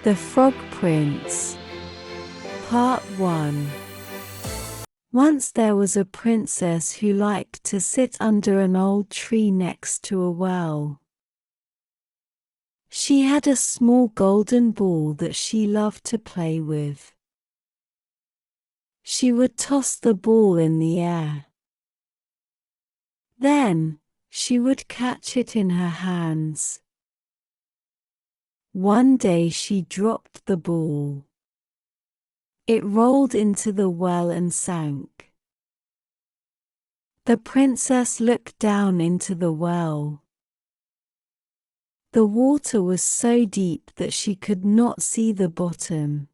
The Frog Prince. Part 1. Once there was a princess who liked to sit under an old tree next to a well. She had a small golden ball that she loved to play with. She would toss the ball in the air. Then, she would catch it in her hands. One day she dropped the ball. It rolled into the well and sank. The princess looked down into the well. The water was so deep that she could not see the bottom.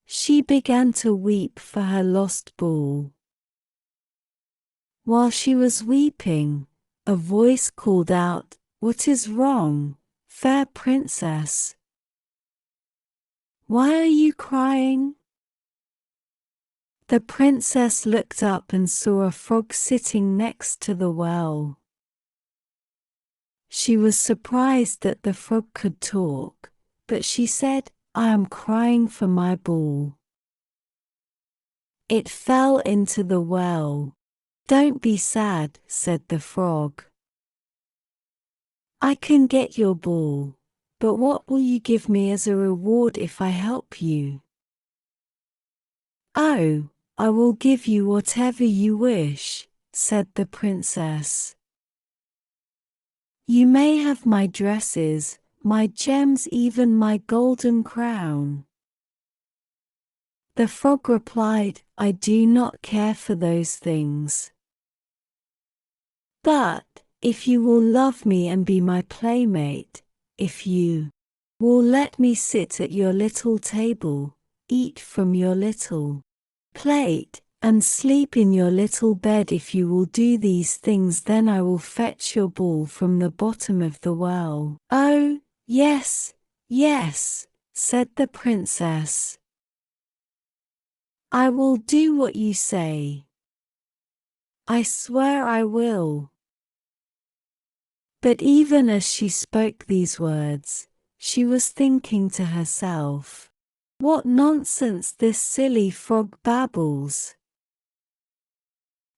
She began to weep for her lost ball. While she was weeping, a voice called out, "What is wrong, fair princess? Why are you crying?" The princess looked up and saw a frog sitting next to the well. She was surprised that the frog could talk, but she said, "I am crying for my ball. It fell into the well." "Don't be sad," said the frog. "I can get your ball, but what will you give me as a reward if I help you?" "Oh, I will give you whatever you wish," said the princess. "You may have my dresses, my gems, even my golden crown." The frog replied, "I do not care for those things. But, if you will love me and be my playmate, if you will let me sit at your little table, eat from your little plate, and sleep in your little bed, if you will do these things, then I will fetch your ball from the bottom of the well." "Oh, yes, yes," said the princess. "I will do what you say. I swear I will." But even as she spoke these words, she was thinking to herself, "What nonsense this silly frog babbles.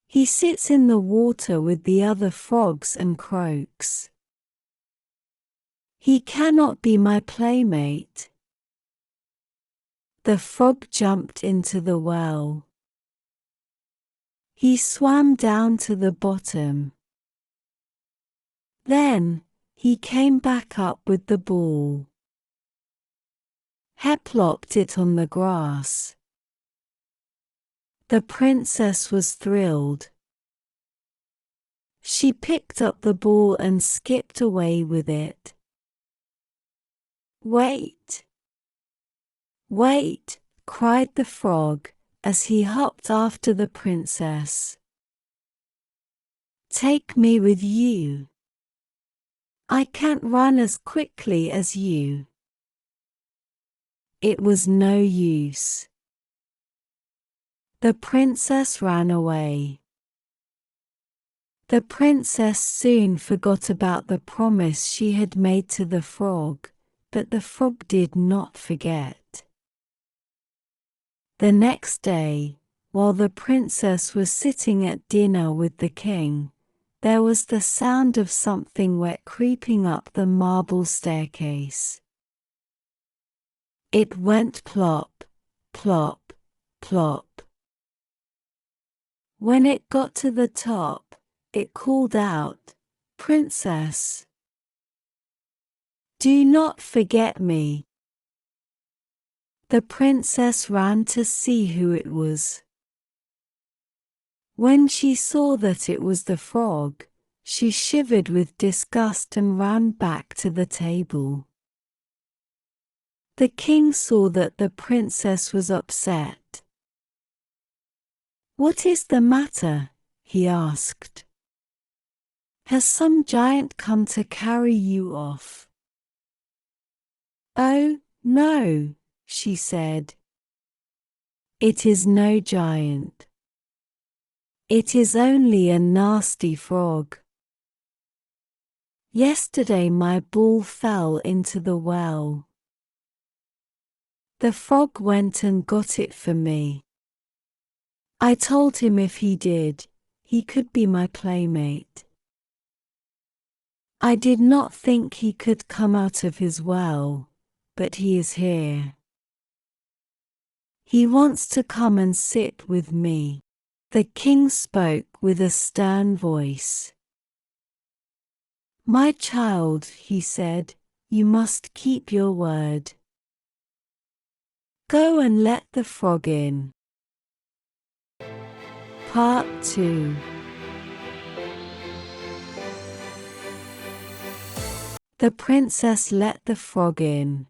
He sits in the water with the other frogs and croaks. He cannot be my playmate." The frog jumped into the well. He swam down to the bottom. Then, he came back up with the ball. He plopped it on the grass. The princess was thrilled. She picked up the ball and skipped away with it. "Wait! Wait!" cried the frog, as he hopped after the princess. "Take me with you. I can't run as quickly as you." It was no use. The princess ran away. The princess soon forgot about the promise she had made to the frog, but the frog did not forget. The next day, while the princess was sitting at dinner with the king, there was the sound of something wet creeping up the marble staircase. It went plop, plop, plop. When it got to the top, it called out, "Princess, do not forget me." The princess ran to see who it was. When she saw that it was the frog, she shivered with disgust and ran back to the table. The king saw that the princess was upset. "What is the matter?" he asked. "Has some giant come to carry you off?" "Oh, no," she said. "It is no giant. It is only a nasty frog. Yesterday my ball fell into the well. The frog went and got it for me. I told him if he did, he could be my playmate. I did not think he could come out of his well, but he is here. He wants to come and sit with me. The king spoke with a stern voice. My child, he said, you must keep your word. Go and let the frog in. Part 2. The princess let the frog in.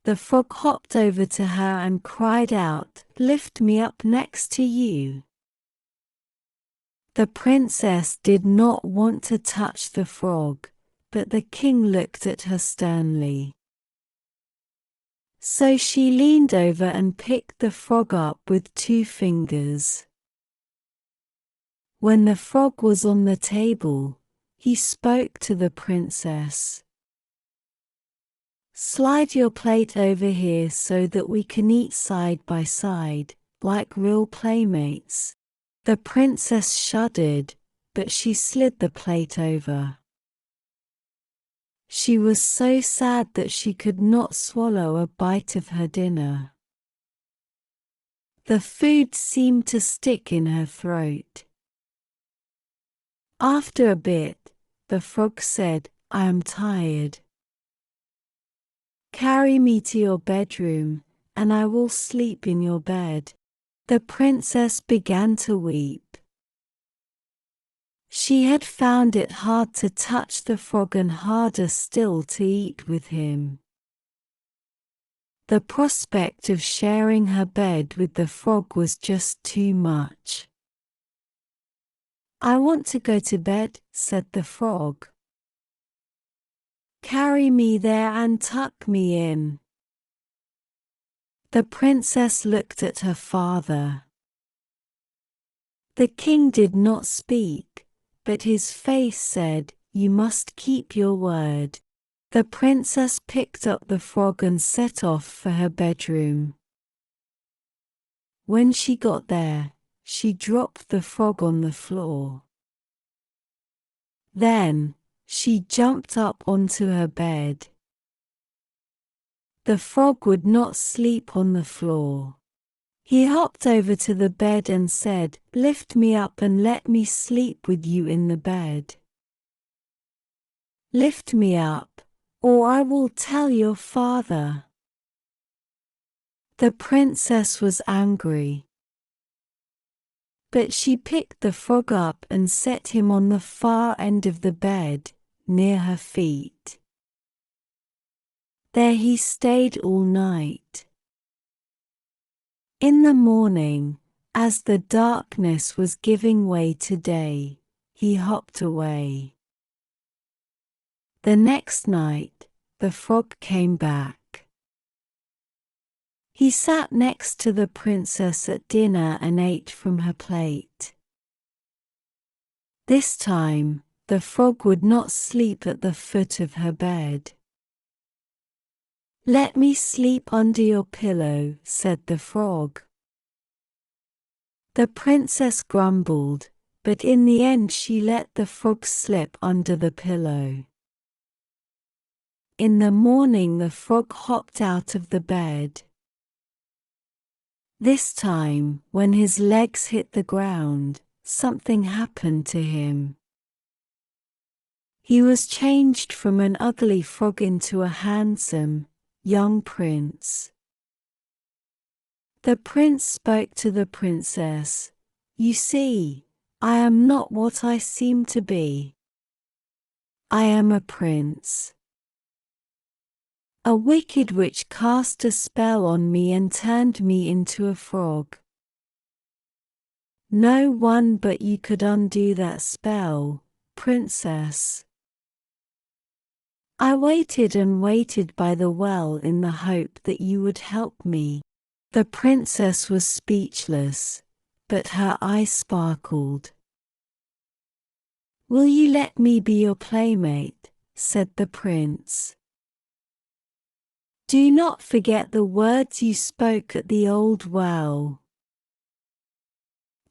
The frog hopped over to her and cried out, "Lift me up next to you." The princess did not want to touch the frog, but the king looked at her sternly. So she leaned over and picked the frog up with 2 fingers. When the frog was on the table, he spoke to the princess. Slide your plate over here so that we can eat side by side, like real playmates. The princess shuddered, but she slid the plate over. She was so sad that she could not swallow a bite of her dinner. The food seemed to stick in her throat. After a bit, the frog said, "I am tired. Carry me to your bedroom, and I will sleep in your bed." The princess began to weep. She had found it hard to touch the frog and harder still to eat with him. The prospect of sharing her bed with the frog was just too much. "I want to go to bed," said the frog. "Carry me there and tuck me in." The princess looked at her father. The king did not speak, but his face said, "You must keep your word." The princess picked up the frog and set off for her bedroom. When she got there, she dropped the frog on the floor. Then, she jumped up onto her bed. The frog would not sleep on the floor. He hopped over to the bed and said, "Lift me up and let me sleep with you in the bed. Lift me up, or I will tell your father." The princess was angry, but she picked the frog up and set him on the far end of the bed, near her feet. There he stayed all night. In the morning, as the darkness was giving way to day, he hopped away. The next night, the frog came back. He sat next to the princess at dinner and ate from her plate. This time, the frog would not sleep at the foot of her bed. "Let me sleep under your pillow," said the frog. The princess grumbled, but in the end she let the frog slip under the pillow. In the morning the frog hopped out of the bed. This time, when his legs hit the ground, something happened to him. He was changed from an ugly frog into a handsome, young prince. The prince spoke to the princess. "You see, I am not what I seem to be. I am a prince. A wicked witch cast a spell on me and turned me into a frog. No one but you could undo that spell, princess. I waited and waited by the well in the hope that you would help me." The princess was speechless, but her eyes sparkled. "Will you let me be your playmate?" said the prince. Do not forget the words you spoke at the old well.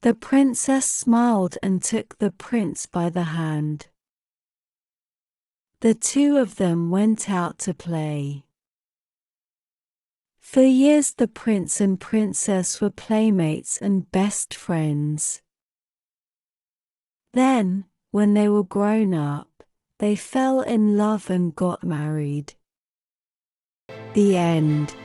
The princess smiled and took the prince by the hand. The two of them went out to play. For years the prince and princess were playmates and best friends. Then, when they were grown up, they fell in love and got married. The end.